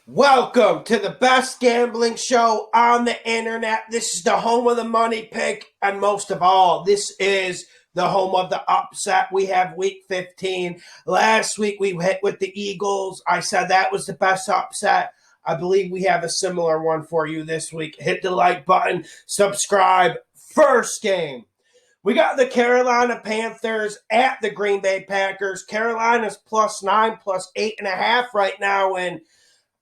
Welcome to the best gambling show on the internet. This is the home of the money pick, and most of all, this is the home of the upset. We have week 15. Last week we hit with the Eagles. I said that was the best upset. I believe we have a similar one for you this week. Hit the like button, subscribe. First game. We got the Carolina Panthers at the Green Bay Packers. Carolina's +9, +8.5 right now, and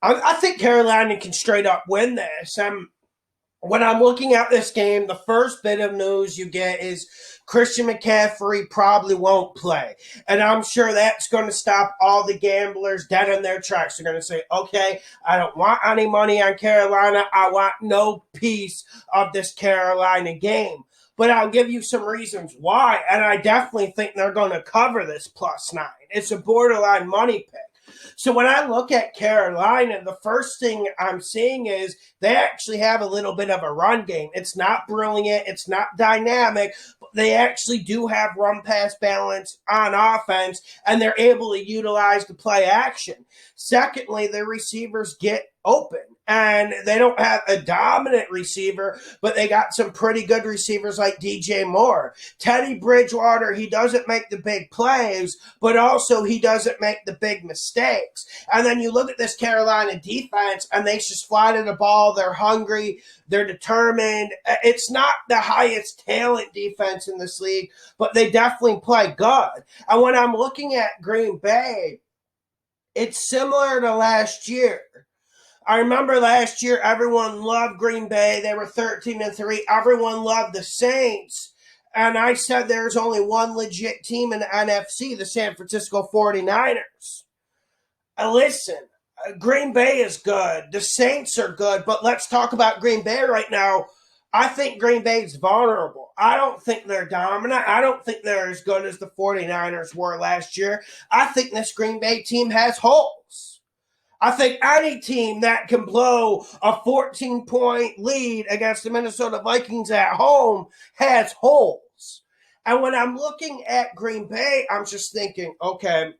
I think Carolina can straight up win this. When I'm looking at this game, the first bit of news you get is Christian McCaffrey probably won't play. And I'm sure that's going to stop all the gamblers dead in their tracks. They're going to say, okay, I don't want any money on Carolina. I want no piece of this Carolina game. But I'll give you some reasons why. And I definitely think they're going to cover this +9. It's a borderline money pick. So when I look at Carolina, the first thing I'm seeing is they actually have a little bit of a run game. It's not brilliant. It's not dynamic, but they actually do have run-pass balance on offense, and they're able to utilize the play action. Secondly, their receivers get open. And they don't have a dominant receiver, but they got some pretty good receivers like DJ Moore. Teddy Bridgewater, he doesn't make the big plays, but also he doesn't make the big mistakes. And then you look at this Carolina defense, and they just fly to the ball. They're hungry. They're determined. It's not the highest talent defense in this league, but they definitely play good. And when I'm looking at Green Bay, it's similar to last year. I remember last year, everyone loved Green Bay. They were 13-3. Everyone loved the Saints. And I said there's only one legit team in the NFC, the San Francisco 49ers. Listen, Green Bay is good. The Saints are good. But let's talk about Green Bay right now. I think Green Bay's vulnerable. I don't think they're dominant. I don't think they're as good as the 49ers were last year. I think this Green Bay team has holes. I think any team that can blow a 14-point lead against the Minnesota Vikings at home has holes. And when I'm looking at Green Bay, I'm just thinking, okay,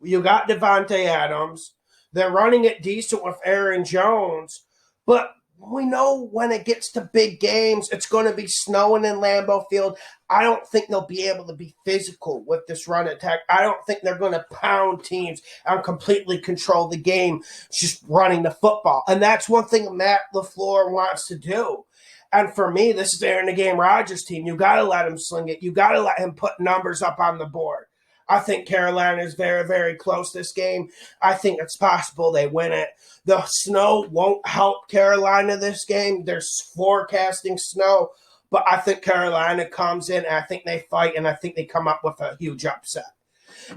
you got Devontae Adams. They're running it decent with Aaron Jones. But we know when it gets to big games, it's going to be snowing in Lambeau Field. I don't think they'll be able to be physical with this run attack. I don't think they're going to pound teams and completely control the game just running the football. And that's one thing Matt LaFleur wants to do. And for me, this is Aaron the Game Rodgers' team. You got to let him sling it. You got to let him put numbers up on the board. I think Carolina is very, very close this game. I think it's possible they win it. The snow won't help Carolina this game. They're forecasting snow, but I think Carolina comes in, and I think they fight, and I think they come up with a huge upset.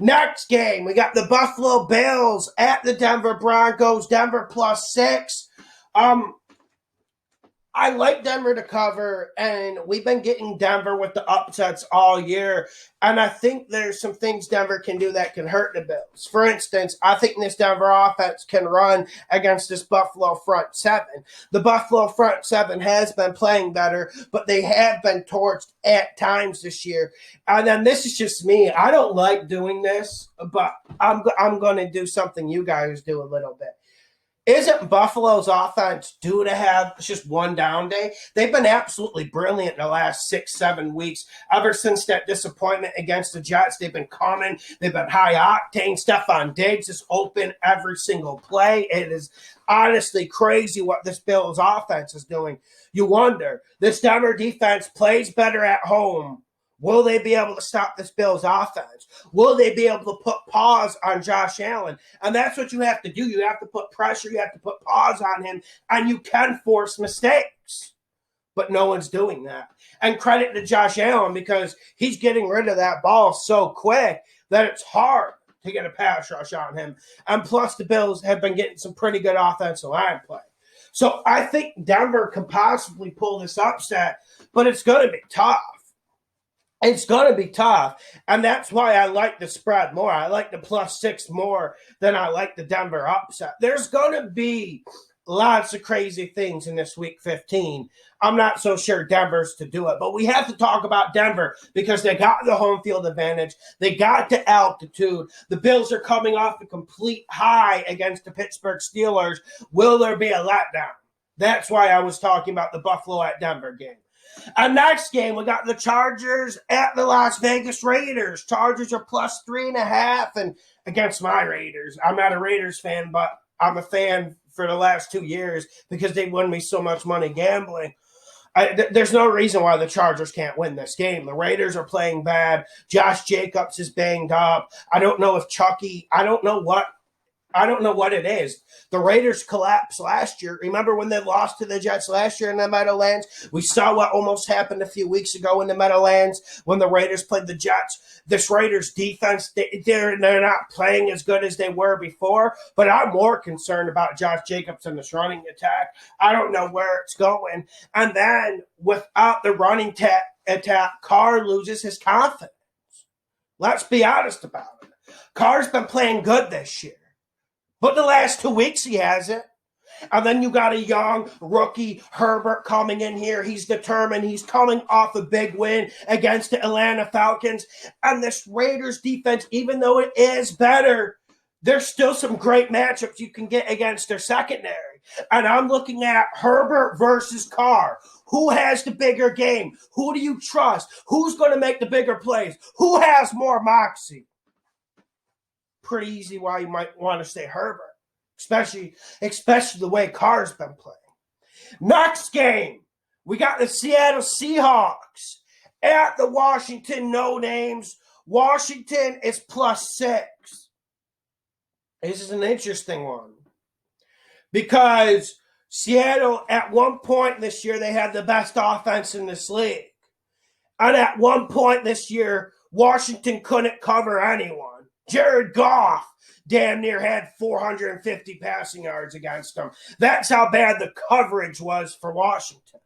Next game, we got the Buffalo Bills at the Denver Broncos. Denver +6. I like Denver to cover, and we've been getting Denver with the upsets all year, and I think there's some things Denver can do that can hurt the Bills. For instance, I think this Denver offense can run against this Buffalo front seven. The Buffalo front seven has been playing better, but they have been torched at times this year. And then this is just me. I don't like doing this, but I'm going to do something you guys do a little bit. Isn't Buffalo's offense due to have just one down day? They've been absolutely brilliant in the last 6-7 weeks. Ever since that disappointment against the Jets, they've been coming. They've been high octane. Stephon Diggs is open every single play. It is honestly crazy what this Bills offense is doing. You wonder, this Denver defense plays better at home. Will they be able to stop this Bills offense? Will they be able to put pause on Josh Allen? And that's what you have to do. You have to put pressure. You have to put pause on him. And you can force mistakes. But no one's doing that. And credit to Josh Allen because he's getting rid of that ball so quick that it's hard to get a pass rush on him. And plus the Bills have been getting some pretty good offensive line play. So I think Denver can possibly pull this upset, but it's going to be tough. It's going to be tough, and that's why I like the spread more. I like the +6 more than I like the Denver upset. There's going to be lots of crazy things in this week 15. I'm not so sure Denver's to do it, but we have to talk about Denver because they got the home field advantage. They got the altitude. The Bills are coming off a complete high against the Pittsburgh Steelers. Will there be a letdown? That's why I was talking about the Buffalo at Denver game. Our next game, we got the Chargers at the Las Vegas Raiders. Chargers are plus 3.5 and against my Raiders. I'm not a Raiders fan, but I'm a fan for the last 2 years because they won me so much money gambling. There's no reason why the Chargers can't win this game. The Raiders are playing bad. Josh Jacobs is banged up. I don't know if Chucky, I don't know what it is. The Raiders collapsed last year. Remember when they lost to the Jets last year in the Meadowlands? We saw what almost happened a few weeks ago in the Meadowlands when the Raiders played the Jets. This Raiders defense, they're not playing as good as they were before, but I'm more concerned about Josh Jacobs and this running attack. I don't know where it's going. And then without the running attack, Carr loses his confidence. Let's be honest about it. Carr's been playing good this year. But the last 2 weeks he hasn't. And then you got a young rookie, Herbert, coming in here. He's determined. He's coming off a big win against the Atlanta Falcons. And this Raiders defense, even though it is better, there's still some great matchups you can get against their secondary. And I'm looking at Herbert versus Carr. Who has the bigger game? Who do you trust? Who's going to make the bigger plays? Who has more moxie? Pretty easy why you might want to say Herbert, especially the way Carr's been playing. Next game, we got the Seattle Seahawks at the Washington No Names. Washington is plus 6. This is an interesting one because Seattle, at one point this year, they had the best offense in this league. And at one point this year, Washington couldn't cover anyone. Jared Goff damn near had 450 passing yards against them. That's how bad the coverage was for Washington.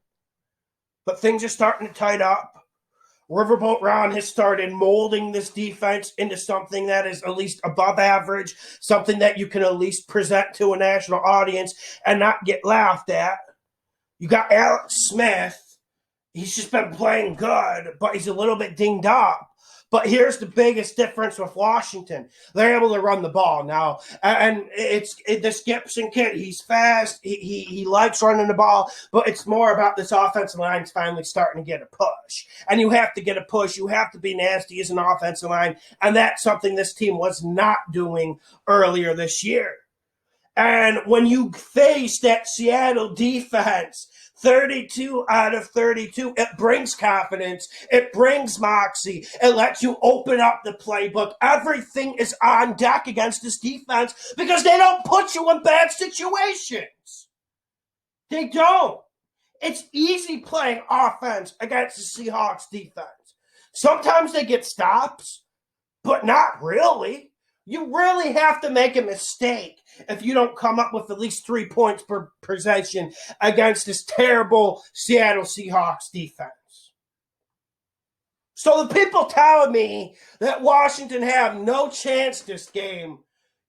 But things are starting to tighten up. Riverboat Ron has started molding this defense into something that is at least above average, something that you can at least present to a national audience and not get laughed at. You got Alex Smith. He's just been playing good, but he's a little bit dinged up. But here's the biggest difference with Washington. They're able to run the ball now. And it's this Gibson kid. He's fast. He likes running the ball. But it's more about this offensive line's finally starting to get a push. And you have to get a push. You have to be nasty as an offensive line. And that's something this team was not doing earlier this year. And when you face that Seattle defense, 32 out of 32, it brings confidence. It brings moxie. It lets you open up the playbook. Everything is on deck against this defense because they don't put you in bad situations. They don't. It's easy playing offense against the Seahawks defense. Sometimes they get stops, but not really. You really have to make a mistake if you don't come up with at least 3 points per possession against this terrible Seattle Seahawks defense. So the people telling me that Washington have no chance this game,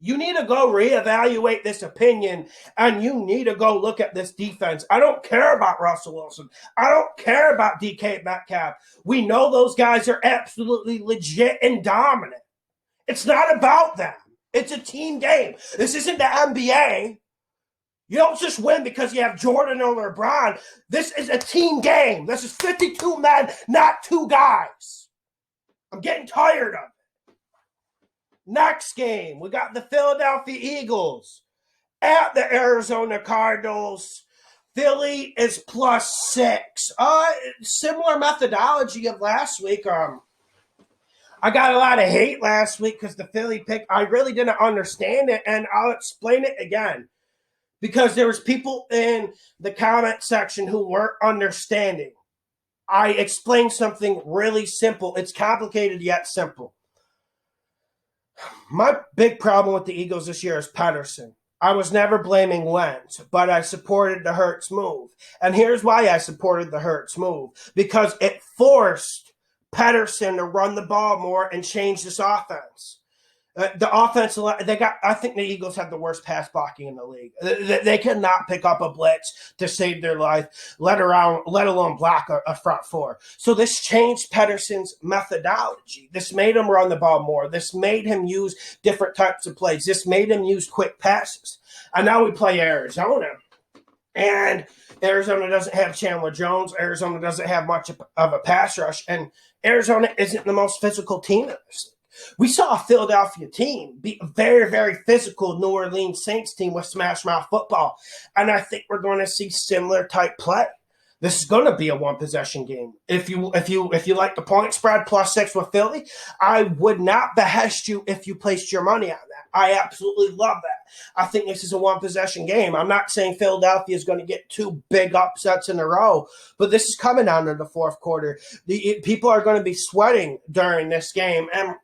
you need to go reevaluate this opinion and you need to go look at this defense. I don't care about Russell Wilson. I don't care about DK Metcalf. We know those guys are absolutely legit and dominant. It's not about them. It's a team game. This isn't the NBA. You don't just win because you have Jordan or LeBron. This is a team game. This is 52 men, not 2 guys. I'm getting tired of it. Next game, we got the Philadelphia Eagles at the Arizona Cardinals. Philly is plus 6. Similar methodology of last week. I got a lot of hate last week because the Philly pick, I really didn't understand it, and I'll explain it again. Because there was people in the comment section who weren't understanding. I explained something really simple. It's complicated yet simple. My big problem with the Eagles this year is Pedersen. I was never blaming Wentz, but I supported the Hurts move. And here's why I supported the Hurts move. Because it forced Pedersen to run the ball more and change this offense. The offensive line, I think the Eagles have the worst pass blocking in the league. They cannot pick up a blitz to save their life, let alone block a front four. So this changed Pedersen's methodology. This made him run the ball more. This made him use different types of plays. This made him use quick passes. And now we play Arizona. And Arizona doesn't have Chandler Jones. Arizona doesn't have much of a pass rush. And Arizona isn't the most physical team in this. We saw a Philadelphia team be a very, very physical New Orleans Saints team with smash mouth football. And I think we're going to see similar type play. This is going to be a one possession game. If you like the point spread +6 with Philly, I would not behest you if you placed your money on that. I absolutely love that. I think this is a one possession game. I'm not saying Philadelphia is going to get 2 big upsets in a row, but this is coming down to the fourth quarter. People are going to be sweating during this game. And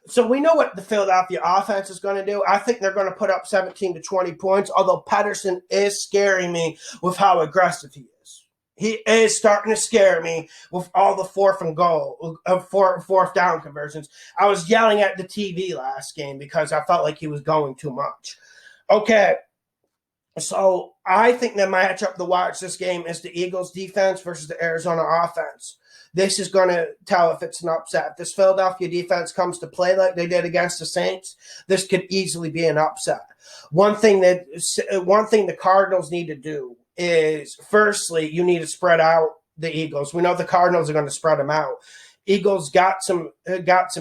so we know what the Philadelphia offense is going to do. I think they're going to put up 17 to 20 points, although Pedersen is scaring me with how aggressive he is. He is starting to scare me with all the fourth down conversions. I was yelling at the TV last game because I felt like he was going too much. Okay, so I think the matchup to watch this game is the Eagles defense versus the Arizona offense. This is going to tell if it's an upset. If this Philadelphia defense comes to play like they did against the Saints, this could easily be an upset. One thing the Cardinals need to do is, firstly, you need to spread out the Eagles. We know the Cardinals are going to spread them out. Eagles got some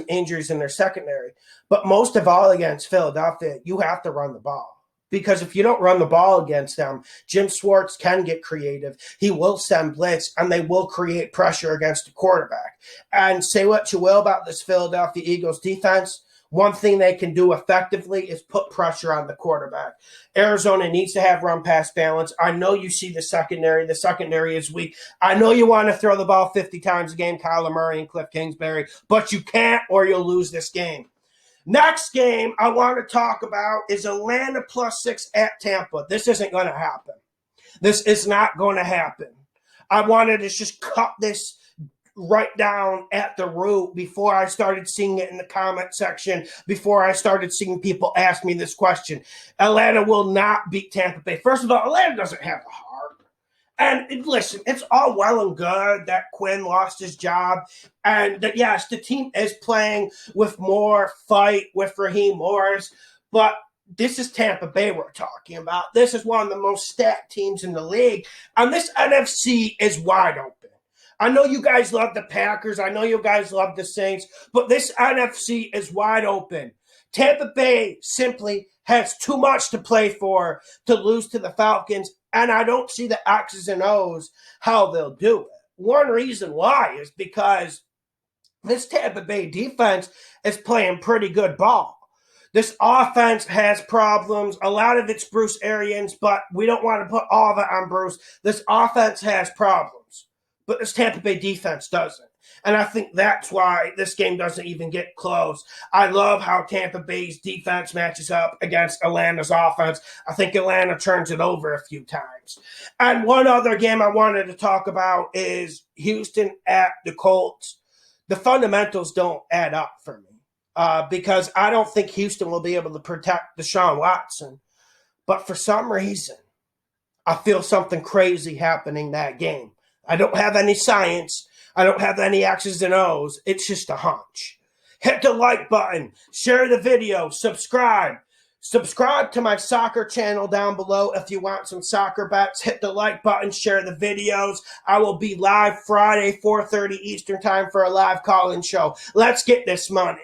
injuries in their secondary, but most of all against Philadelphia, you have to run the ball. Because if you don't run the ball against them, Jim Schwartz can get creative. He will send blitz, and they will create pressure against the quarterback. And say what you will about this Philadelphia Eagles defense, one thing they can do effectively is put pressure on the quarterback. Arizona needs to have run-pass balance. I know you see the secondary. The secondary is weak. I know you want to throw the ball 50 times a game, Kyler Murray and Cliff Kingsbury, but you can't or you'll lose this game. Next game I want to talk about is Atlanta +6 at Tampa. This isn't going to happen. This is not going to happen. I wanted to just cut this right down at the root before I started seeing it in the comment section, before I started seeing people ask me this question. Atlanta will not beat Tampa Bay. First of all, Atlanta doesn't have the heart. And listen, it's all well and good that Quinn lost his job. And that, yes, the team is playing with more fight with Raheem Morris. But this is Tampa Bay we're talking about. This is one of the most stacked teams in the league. And this NFC is wide open. I know you guys love the Packers. I know you guys love the Saints. But this NFC is wide open. Tampa Bay simply has too much to play for to lose to the Falcons. And I don't see the X's and O's how they'll do it. One reason why is because this Tampa Bay defense is playing pretty good ball. This offense has problems. A lot of it's Bruce Arians, but we don't want to put all of it on Bruce. This offense has problems, but this Tampa Bay defense doesn't. And I think that's why this game doesn't even get close. I love how Tampa Bay's defense matches up against Atlanta's offense. I think Atlanta turns it over a few times. And one other game I wanted to talk about is Houston at the Colts. The fundamentals don't add up for me because I don't think Houston will be able to protect Deshaun Watson. But for some reason, I feel something crazy happening that game. I don't have any science. I don't have any X's and O's. It's just a hunch. Hit the like button. Share the video. Subscribe. Subscribe to my soccer channel down below if you want some soccer bets. Hit the like button. Share the videos. I will be live Friday, 4:30 Eastern time for a live call-in show. Let's get this money.